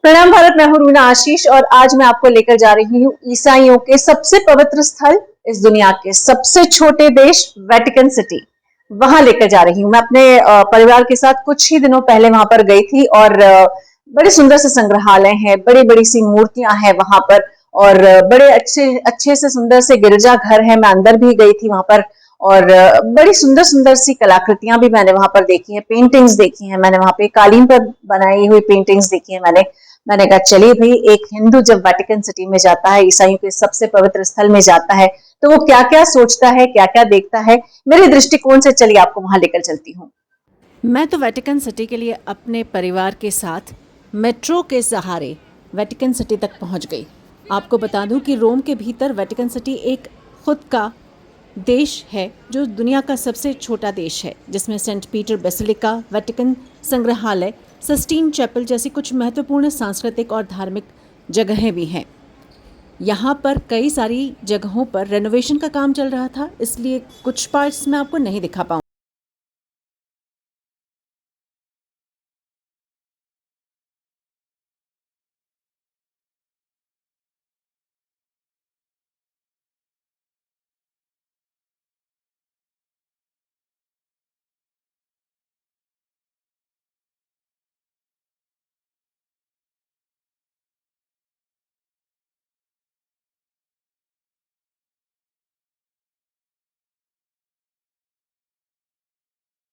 प्रणाम भारत। मैं हूं रूना आशीष और आज मैं आपको लेकर जा रही हूं ईसाइयों के सबसे पवित्र स्थल, इस दुनिया के सबसे छोटे देश वेटिकन सिटी। वहां लेकर जा रही हूं। मैं अपने परिवार के साथ कुछ ही दिनों पहले वहां पर गई थी और बड़े सुंदर से संग्रहालय हैं, बड़ी बड़ी सी मूर्तियां हैं वहां पर और बड़े अच्छे अच्छे से सुंदर से गिरजा घर है। मैं अंदर भी गई थी वहां पर और बड़ी सुंदर सुंदर सी कलाकृतियां भी मैंने वहां पर देखी हैं, पेंटिंग्स देखी हैं मैंने वहां पे, कालीन पर बनाई हुई पेंटिंग्स देखी है मैंने कहा चलिए भाई, एक हिंदू जब वेटिकन सिटी में जाता है, ईसाइयों के सबसे पवित्र स्थल में जाता है, तो वो क्या क्या सोचता है, क्या क्या देखता है, मेरे दृष्टिकोण से चलिए आपको वहां लेकर चलती हूँ। मैं तो वेटिकन सिटी के लिए अपने परिवार के साथ मेट्रो के सहारे वेटिकन सिटी तक पहुंच गई। आपको बता दूं कि रोम के भीतर वेटिकन सिटी एक खुद का देश है, जो दुनिया का सबसे छोटा देश है, जिसमें सेंट पीटर बेसिलिका, वेटिकन संग्रहालय, सिस्टीन चैपल जैसी कुछ महत्वपूर्ण सांस्कृतिक और धार्मिक जगहें भी हैं। यहाँ पर कई सारी जगहों पर रेनोवेशन का काम चल रहा था, इसलिए कुछ पार्ट्स मैं आपको नहीं दिखा पाऊँ।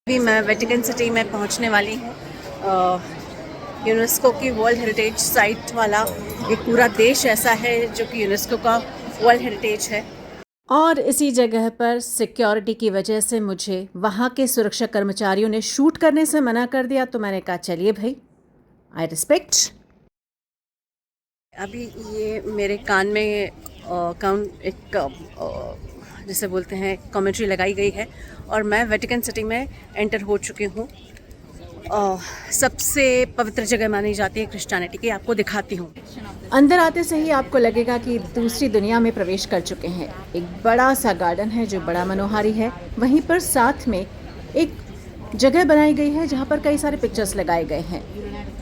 अभी मैं वेटिकन सिटी में पहुंचने वाली हूँ। यूनेस्को की वर्ल्ड हेरिटेज साइट वाला एक पूरा देश ऐसा है जो कि यूनेस्को का वर्ल्ड हेरिटेज है, और इसी जगह पर सिक्योरिटी की वजह से मुझे वहाँ के सुरक्षा कर्मचारियों ने शूट करने से मना कर दिया। तो मैंने कहा चलिए भाई, आई रिस्पेक्ट। अभी ये मेरे कान में जिसे बोलते हैं कमेंट्री लगाई गई है और मैं वेटिकन सिटी में एंटर हो चुकी हूँ। सबसे पवित्र जगह मानी जाती है क्रिश्चियनिटी की। आपको दिखाती हूँ। अंदर आते से ही आपको लगेगा कि दूसरी दुनिया में प्रवेश कर चुके हैं। एक बड़ा सा गार्डन है जो बड़ा मनोहारी है। वहीं पर साथ में एक जगह बनाई गई है जहाँ पर कई सारे पिक्चर्स लगाए गए हैं।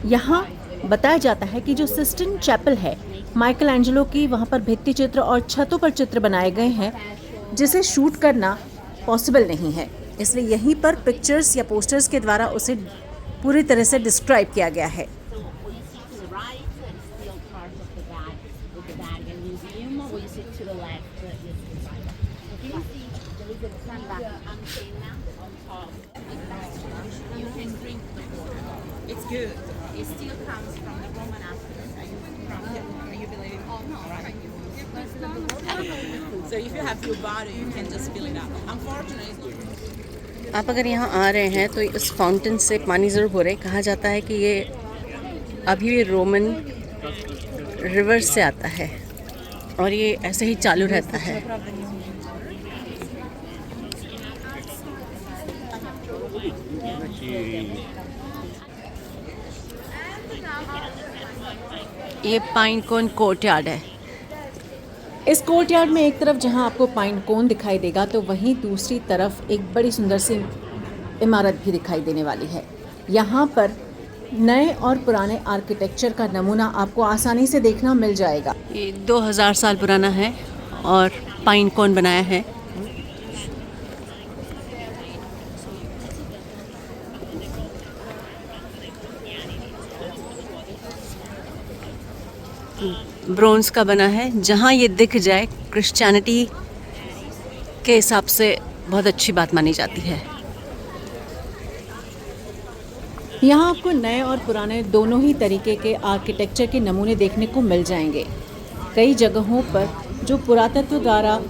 यहाँ बताया जाता है कि जो सिस्टीन चैपल है, माइकल एंजेलो की, वहाँ पर भित्ति चित्र और छतों पर चित्र बनाए गए हैं जिसे शूट करना पॉसिबल नहीं है, इसलिए यहीं पर पिक्चर्स या पोस्टर्स के द्वारा उसे पूरी तरह से डिस्क्राइब किया गया है। It's good. It still comes from the Roman aspect. Are you believing? Oh no. Right. So if you have your body, you can just fill it up. Unfortunately, आप अगर यहाँ आ रहे हैं तो इस फाउंटेन से पानी ज़रूर हो रहा है। कहा जाता है कि ये अभी भी रोमन रिवर से आता है और ये ऐसे ही चालू रहता है। ये पाइन कोन कोर्टयार्ड है। इस कोर्टयार्ड में एक तरफ जहां आपको पाइन कोन दिखाई देगा, तो वहीं दूसरी तरफ एक बड़ी सुंदर सी इमारत भी दिखाई देने वाली है। यहाँ पर नए और पुराने आर्किटेक्चर का नमूना आपको आसानी से देखना मिल जाएगा। ये 2000 साल पुराना है और पाइन कोन बनाया है। ब्रोंज का बना है। जहाँ ये दिख जाए, क्रिश्चियनिटी के हिसाब से बहुत अच्छी बात मानी जाती है। यहाँ आपको नए और पुराने दोनों ही तरीके के आर्किटेक्चर के नमूने देखने को मिल जाएंगे। कई जगहों पर जो पुरातत्व द्वारा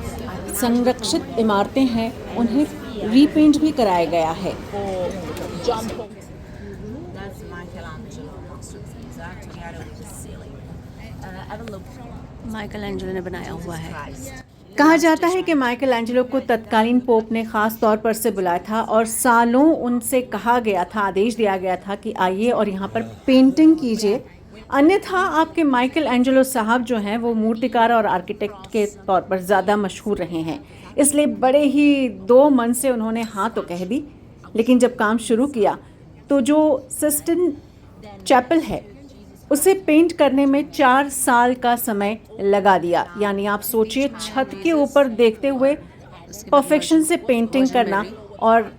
संरक्षित इमारतें हैं, उन्हें रीपेंट भी कराया गया है। माइकल एंजेलो ने बनाया हुआ है। कहा जाता है कि माइकल एंजेलो को तत्कालीन पोप ने खास तौर पर से बुलाया था और सालों उनसे कहा गया था, आदेश दिया गया था कि आइए और यहाँ पर पेंटिंग कीजिए, अन्यथा आपके माइकल एंजेलो साहब जो हैं वो मूर्तिकार और आर्किटेक्ट के तौर पर ज़्यादा मशहूर रहे हैं। इसलिए बड़े ही दो मन से उन्होंने हाँ तो कह दी, लेकिन जब काम शुरू किया तो जो सिस्टीन चैपल है उसे पेंट करने में 4 साल का समय लगा दिया। यानी आप सोचिए छत के ऊपर देखते हुए परफेक्शन से पेंटिंग करना। और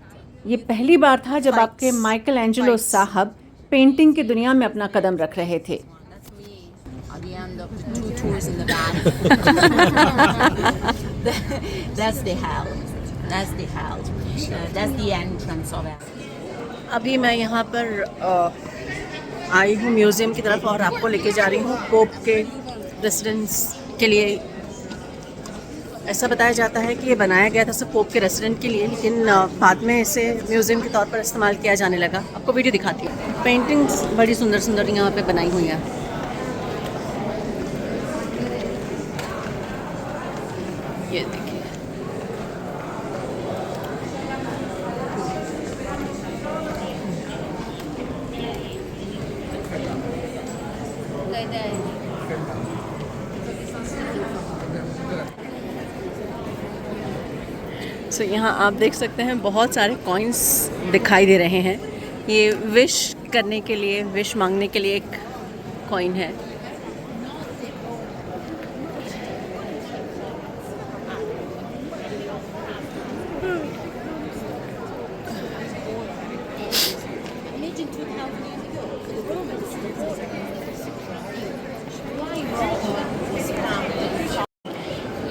ये पहली बार था जब आपके माइकल एंजेलो साहब पेंटिंग की दुनिया में अपना कदम रख रहे थे। At the end of 2 tours in the van. That's the hell. That's the hell. That's the entrance of it. अभी मैं यहाँ पर आई हूँ म्यूज़ियम की तरफ और आपको लेके जा रही हूँ पोप के रेसिडेंस के लिए। ऐसा बताया जाता है कि ये बनाया गया था सिर्फ पोप के रेसिडेंट के लिए, लेकिन बाद में इसे म्यूज़ियम के तौर पर इस्तेमाल किया जाने लगा। आपको वीडियो दिखाती हूँ। पेंटिंग्स बड़ी सुंदर सुंदर यहाँ पे बनाई हुई हैं। ये देखिए, सो यहाँ आप देख सकते हैं बहुत सारे कॉइन्स दिखाई दे रहे हैं। ये विश करने के लिए, विश मांगने के लिए एक कॉइन है। Imagine 2,000 years ago, the Romans.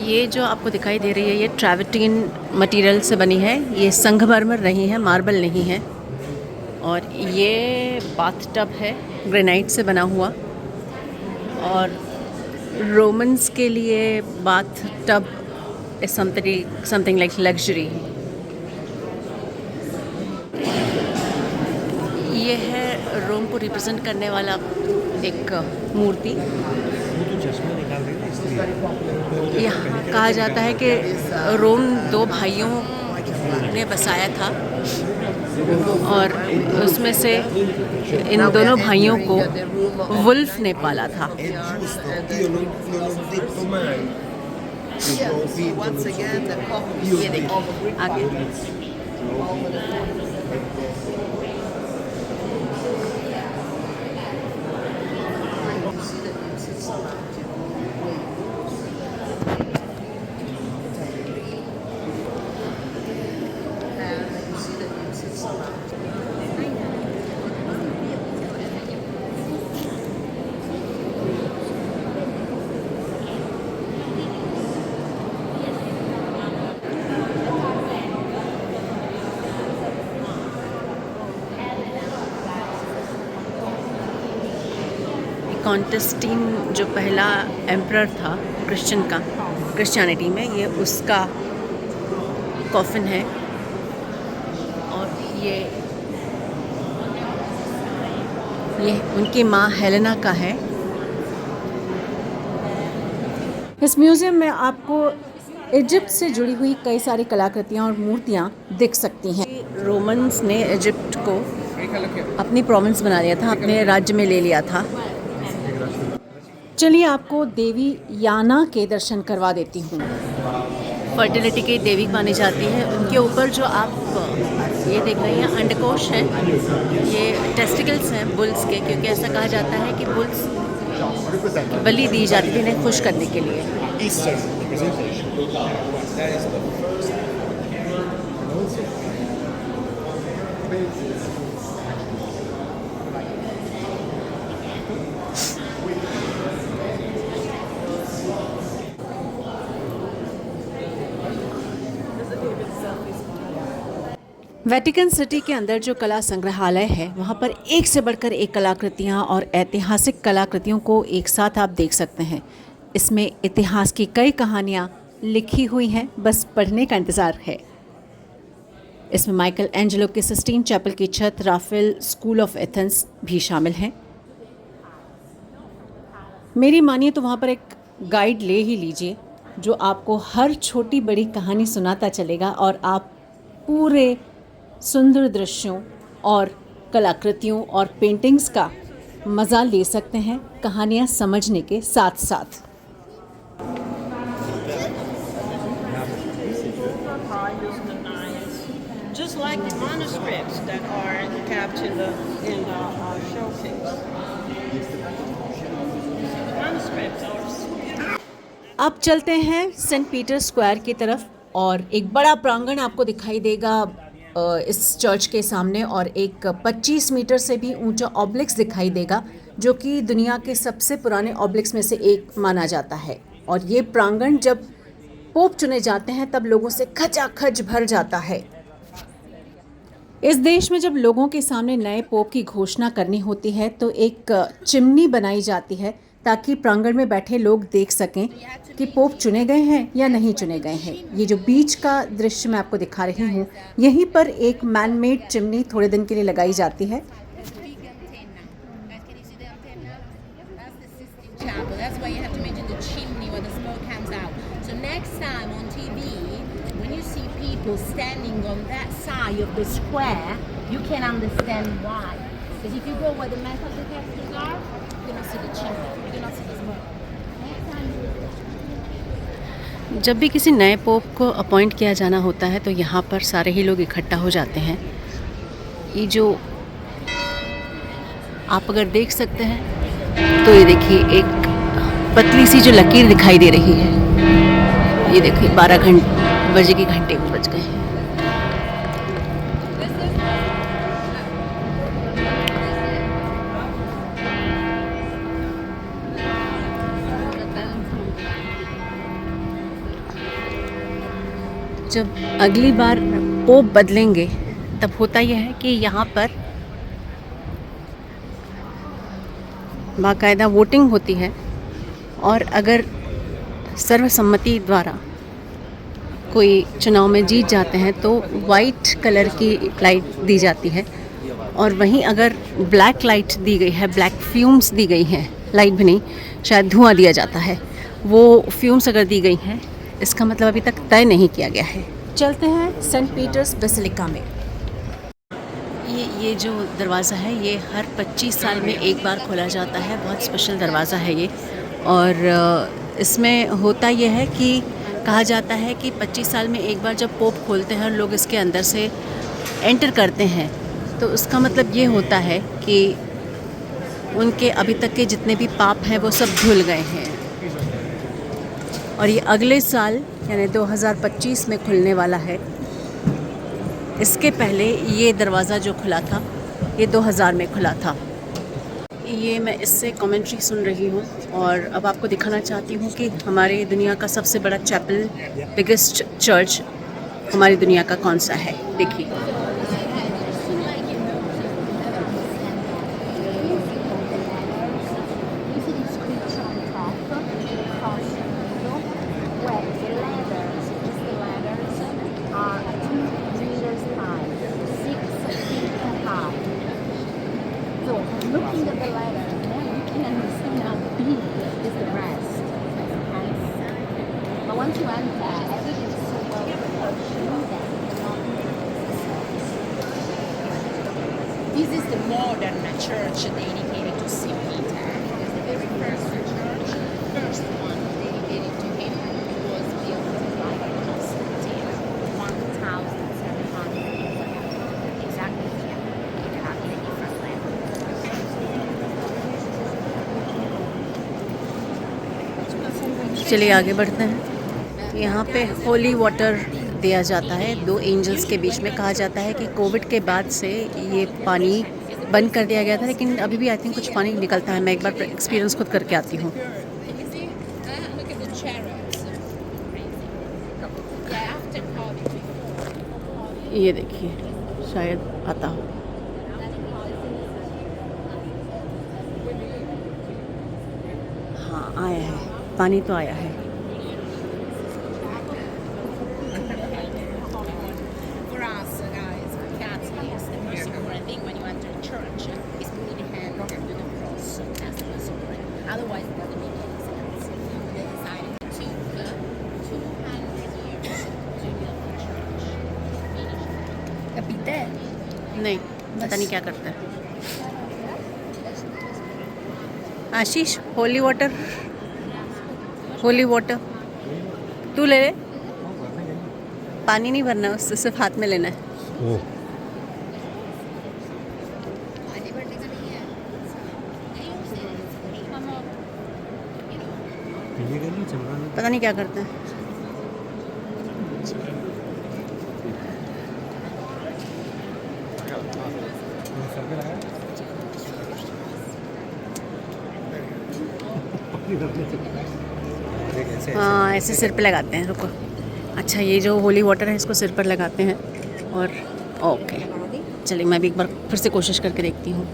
ये जो आपको दिखाई दे रही है ये ट्रैवर्टीन मटेरियल से बनी है। ये संगमरमर नहीं है, मार्बल नहीं है। और ये बाथटब है ग्रेनाइट से बना हुआ। और रोमन्स के लिए bathtub is something like luxury. ये है रोम को रिप्रेजेंट करने वाला एक मूर्ति। यहाँ कहा जाता है कि रोम 2 भाइयों ने बसाया था और उसमें से इन दोनों भाइयों को वुल्फ ने पाला था। ये देखिए आगे। कॉन्टेस्टीन जो पहला एम्परर था क्रिश्चियनिटी में, ये उसका कॉफिन है। और ये उनकी माँ हेलेना का है। इस म्यूज़ियम में आपको इजिप्ट से जुड़ी हुई कई सारी कलाकृतियाँ और मूर्तियाँ दिख सकती हैं। रोमन्स ने इजिप्ट को अपनी प्रोविंस बना लिया था, अपने राज्य में ले लिया था। चलिए आपको देवी याना के दर्शन करवा देती हूँ। फर्टिलिटी की देवी मानी जाती है। उनके ऊपर जो आप ये देख रहे हैं अंडकोश है, ये टेस्टिकल्स हैं बुल्स के, क्योंकि ऐसा कहा जाता है कि बुल्स बलि दी जाती थी इन्हें खुश करने के लिए। वेटिकन सिटी के अंदर जो कला संग्रहालय है वहाँ पर एक से बढ़कर एक कलाकृतियाँ और ऐतिहासिक कलाकृतियों को एक साथ आप देख सकते हैं। इसमें इतिहास की कई कहानियाँ लिखी हुई हैं, बस पढ़ने का इंतज़ार है। इसमें माइकल एंजेलो की सिस्टीन चैपल की छत, राफेल स्कूल ऑफ एथेंस भी शामिल हैं। मेरी मानिए तो वहाँ पर एक गाइड ले ही लीजिए जो आपको हर छोटी बड़ी कहानी सुनाता चलेगा और आप पूरे सुंदर दृश्यों और कलाकृतियों और पेंटिंग्स का मज़ा ले सकते हैं कहानियाँ समझने के साथ साथ। Just like the manuscripts that are kept in the showcase. अब चलते हैं सेंट पीटर स्क्वायर की तरफ और एक बड़ा प्रांगण आपको दिखाई देगा इस चर्च के सामने और एक 25 मीटर से भी ऊंचा ऑब्लिक्स दिखाई देगा जो कि दुनिया के सबसे पुराने ऑब्लिक्स में से एक माना जाता है। और ये प्रांगण जब पोप चुने जाते हैं तब लोगों से खचाखच भर जाता है। इस देश में जब लोगों के सामने नए पोप की घोषणा करनी होती है तो एक चिमनी बनाई जाती है ताकि प्रांगण में बैठे लोग देख सकें कि पोप चुने गए हैं या नहीं चुने गए हैं। ये जो बीच का दृश्य मैं आपको दिखा रही हूँ, यहीं पर एक मैनमेड चिमनी थोड़े दिन के लिए लगाई जाती है। Chapel. That's why you have to mention the chimney where the smoke comes out. So next time on TV, when you see people standing on that side of the square, you can understand why. Because if you go where the metal detectors are, you're gonna see the chimney. You're gonna see the smoke. Next time you जब भी किसी नए pope को appoint किया जाना होता है तो यहाँ पर सारे ही लोग इकट्ठा हो जाते हैं। ये जो आप अगर देख सकते हैं तो ये देखिए एक पतली सी जो लकीर दिखाई दे रही है। ये देखिए 12 बजे की घंटे भी बज गए हैं। जब अगली बार पोप बदलेंगे तब होता यह है कि यहाँ पर बाकायदा वोटिंग होती है और अगर सर्वसम्मति द्वारा कोई चुनाव में जीत जाते हैं तो वाइट कलर की लाइट दी जाती है और वहीं अगर ब्लैक लाइट दी गई है, ब्लैक फ्यूम्स दी गई हैं, लाइट भी नहीं शायद धुआं दिया जाता है, वो फ्यूम्स अगर दी गई हैं इसका मतलब अभी तक तय नहीं किया गया है। चलते हैं सेंट पीटर्स बेसिलिका में। ये जो दरवाज़ा है ये हर 25 साल में एक बार खोला जाता है। बहुत स्पेशल दरवाज़ा है ये और इसमें होता यह है कि कहा जाता है कि 25 साल में एक बार जब पोप खोलते हैं और लोग इसके अंदर से एंटर करते हैं तो उसका मतलब ये होता है कि उनके अभी तक के जितने भी पाप हैं वो सब धुल गए हैं और ये अगले साल यानी 2025 में खुलने वाला है। इसके पहले ये दरवाज़ा जो खुला था ये 2000 में खुला था। ये मैं इससे कमेंट्री सुन रही हूँ और अब आपको दिखाना चाहती हूँ कि हमारी दुनिया का सबसे बड़ा चैपल, बिगेस्ट चर्च हमारी दुनिया का कौन सा है। देखिए looking at the ladder, now you can understand how big is the rest. But once you enter, everything is so well prepared that this is the modern church dedicated to St. Peter. Because the very first one dedicated to him was built by Constantine 1700 exactly here in a different land. चलिए आगे बढ़ते हैं। यहाँ पे holy water दिया जाता है 2 angels के बीच में। कहा जाता है कि कोविड के बाद से ये पानी बंद कर दिया गया था लेकिन अभी भी आई थिंक कुछ पानी निकलता है। मैं एक बार एक्सपीरियंस खुद करके आती हूँ। ये देखिए शायद आता हो। हाँ आया है, पानी तो आया है। For us, guys, Catholics, the most important thing when you enter a church is putting your hand to the cross. That's the most important. Otherwise, it doesn't make any sense. They decided it took 200 years to build the church. Capite? नहीं पता नहीं क्या करता है। आशीष holy water तू ले ले। पानी नहीं भरना, उससे सिर्फ हाथ में लेना है। ये करना चमकाना पता नहीं क्या करते हैं। सर पे लगाया हाँ ऐसे सिर पे लगाते हैं, रुको। अच्छा ये जो होली वाटर है इसको सिर पर लगाते हैं और ओके, चलिए मैं भी एक बार फिर से कोशिश करके देखती हूँ।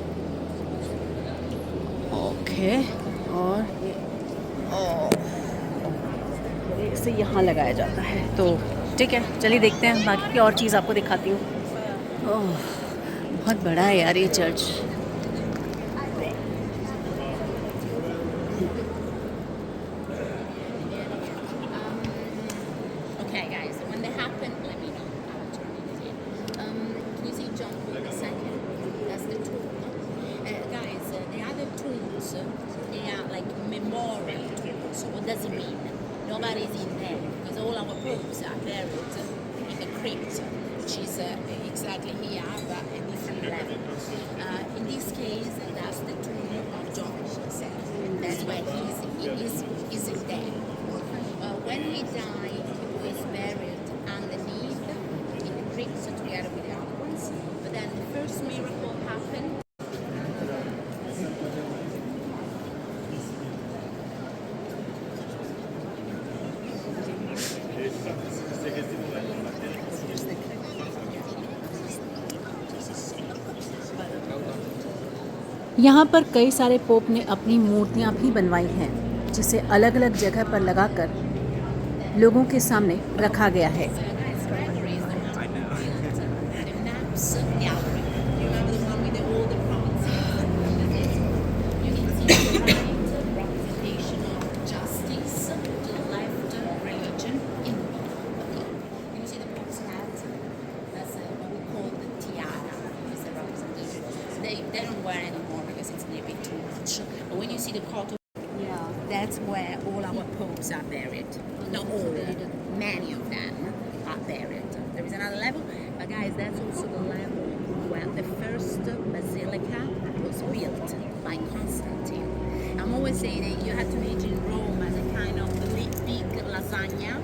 ओके और इसे यहाँ लगाया जाता है, तो ठीक है चलिए देखते हैं बाकी की और चीज़ आपको दिखाती हूँ। ओह बहुत बड़ा है यार ये church. Okay, guys, when they happen, let me know. I'll turn it in. Can you see John Paul II? That's the tomb. Guys, the other tombs, they are like memorial tombs. What does it mean? Nobody's in there because all our popes are buried in the crypt, which is exactly here, but at different levels. In this case, that's the tomb of John Paul II. That's where he is in there. When he died, he was buried underneath in the crypt together with the other ones. But then the first miracle happened. यहाँ पर कई सारे pope ने अपनी मूर्तियाँ भी बनवाई हैं, जिसे अलग अलग जगह पर लगाकर लोगों के सामने रखा गया है। The maps gallery. You remember the one with the older provinces? You can see on the right representation of justice, to the left religion, in the middle. Okay. You see the Pope's hat? That's what we call the tiara. Is the representation. They don't wear anymore because it's a little bit too much. But when you see the coat, that's where all our popes are buried. Not all, many of them are buried. There is another level, but guys, that's also the level where the first basilica was built by Constantine. I'm always saying that you have to imagine Rome as a kind of big lasagna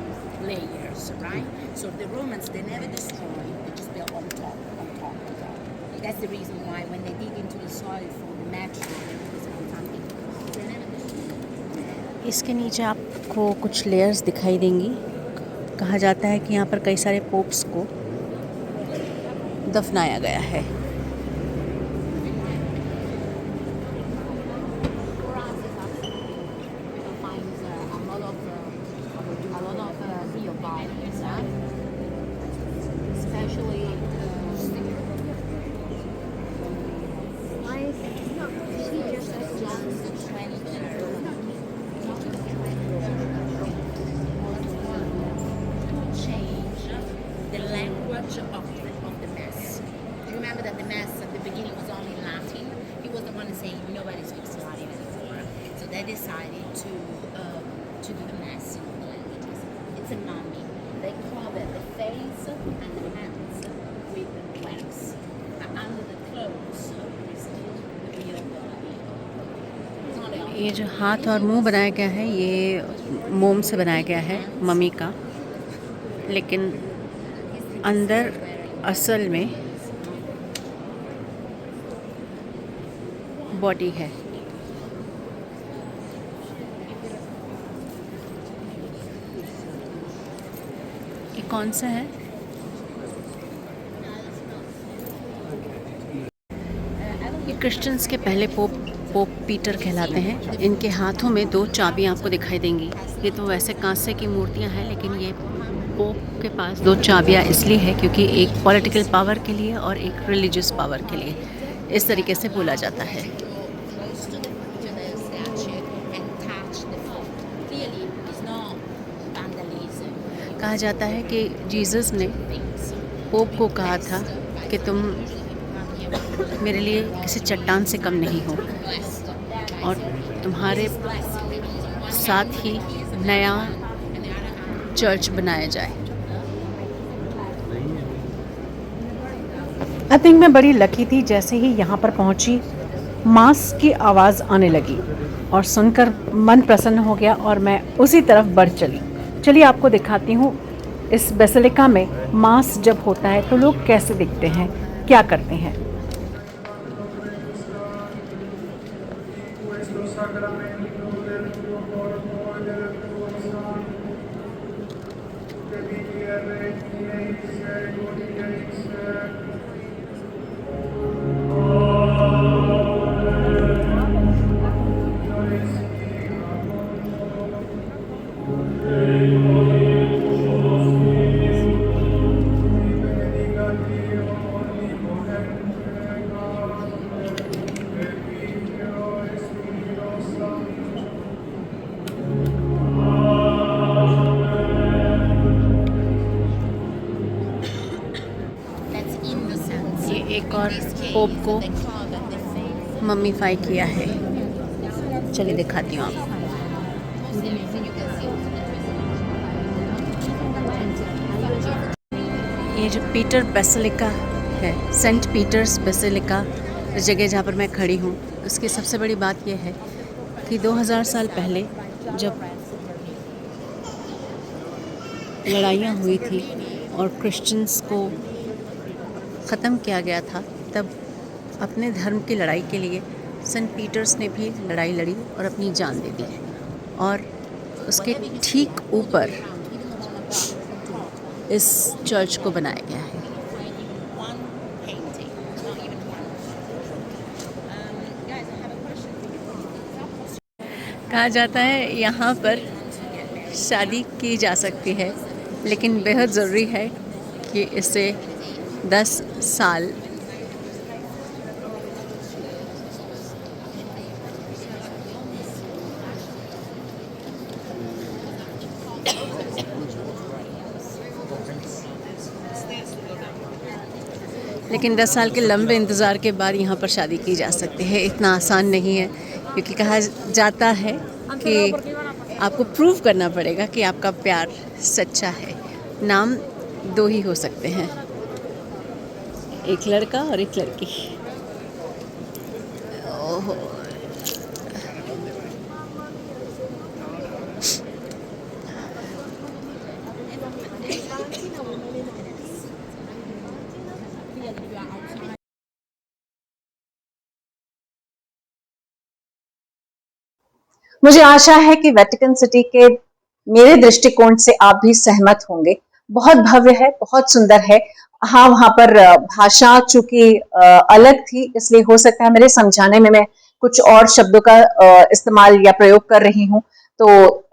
layers, right? So the Romans, they never destroyed, they just built on top, on top, on top. That's the reason why when they dig into the soil for the metro, there was something. They never destroyed. इसके नीचे आपको कुछ layers दिखाई देंगी। कहा जाता है कि यहाँ पर कई सारे पोप्स को दफनाया गया है। The language of the mass. Do you remember that the mass at the beginning was only in Latin? He was the one saying nobody speaks Latin anymore. So they decided to do the mass in all the languages. It's a mummy. They cover the face and the hands with wax. But under the clothes is still the real body. It's not the ये जो हाथ और मुंह बनाया गया है ये मोम से बनाया गया है मम्मी का, लेकिन अंदर असल में बॉडी है। ये कौन सा है? ये क्रिश्चियंस के पहले पोप पीटर कहलाते हैं। इनके हाथों में 2 चाबियां आपको दिखाई देंगी। ये तो वैसे कांसे की मूर्तियां हैं, लेकिन ये पोप के पास 2 चाबियां इसलिए है क्योंकि एक पॉलिटिकल पावर के लिए और एक रिलीजियस पावर के लिए इस तरीके से बोला जाता है। close to the statue and touch the foot. Clearly, it's not vandalism. कहा जाता है कि जीसस ने Things. पोप को कहा था कि तुम मेरे लिए किसी चट्टान से कम नहीं हो Blessed. और तुम्हारे साथ ही नया चर्च बनाया जाए। आई थिंक मैं बड़ी लकी थी, जैसे ही यहाँ पर पहुँची मास की आवाज़ आने लगी। और सुनकर मन प्रसन्न हो गया और मैं उसी तरफ बढ़ चली। चलिए आपको दिखाती हूँ इस बेसिलिका में मास जब होता है तो लोग कैसे दिखते हैं, क्या करते हैं। That's innocence. ये एक और In this case, पोप को they carve at the face. मम्मीफाई किया है। चलिए दिखाती हूँ आपको। ये जो पीटर बेसिलिका है, सेंट पीटर्स बेसिलिका, जगह जहाँ पर मैं खड़ी हूँ, उसकी सबसे बड़ी बात यह है कि 2000 साल पहले जब लड़ाइयाँ हुई थी और क्रिश्चियंस को ख़त्म किया गया था, तब अपने धर्म की लड़ाई के लिए सेंट पीटर्स ने भी लड़ाई लड़ी और अपनी जान दे दी। और उसके ठीक ऊपर इस चर्च को बनाया गया है। One painting, not even one. Guys, I have a question. कहा जाता है यहाँ पर शादी की जा सकती है, लेकिन बेहद ज़रूरी है कि इसे 10 साल लेकिन 10 साल के लंबे इंतज़ार के बाद यहाँ पर शादी की जा सकती है। इतना आसान नहीं है, क्योंकि कहा जाता है कि आपको प्रूव करना पड़ेगा कि आपका प्यार सच्चा है। नाम 2 ही हो सकते हैं, एक लड़का और एक लड़की। ओहो, मुझे आशा है कि वेटिकन सिटी के मेरे दृष्टिकोण से आप भी सहमत होंगे। बहुत भव्य है, बहुत सुंदर है। हाँ, वहां पर भाषा चूंकि अलग थी, इसलिए हो सकता है मेरे समझाने में मैं कुछ और शब्दों का इस्तेमाल या प्रयोग कर रही हूँ, तो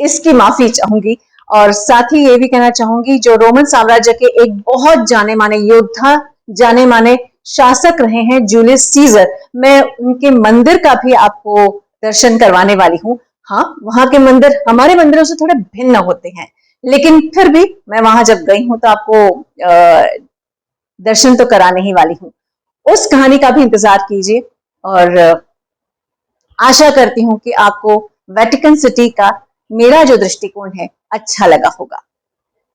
इसकी माफी चाहूंगी। और साथ ही ये भी कहना चाहूंगी, जो रोमन साम्राज्य के एक बहुत जाने माने योद्धा, जाने माने शासक रहे हैं, जूलियस सीजर, मैं उनके मंदिर का भी आपको दर्शन करवाने वाली हूँ। हाँ, वहां के मंदिर हमारे मंदिरों से थोड़े भिन्न होते हैं, लेकिन फिर भी मैं वहां जब गई हूं तो आपको दर्शन तो कराने ही वाली हूँ। उस कहानी का भी इंतजार कीजिए और आशा करती हूँ कि आपको वेटिकन सिटी का मेरा जो दृष्टिकोण है अच्छा लगा होगा।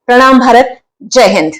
प्रणाम भारत, जय हिंद।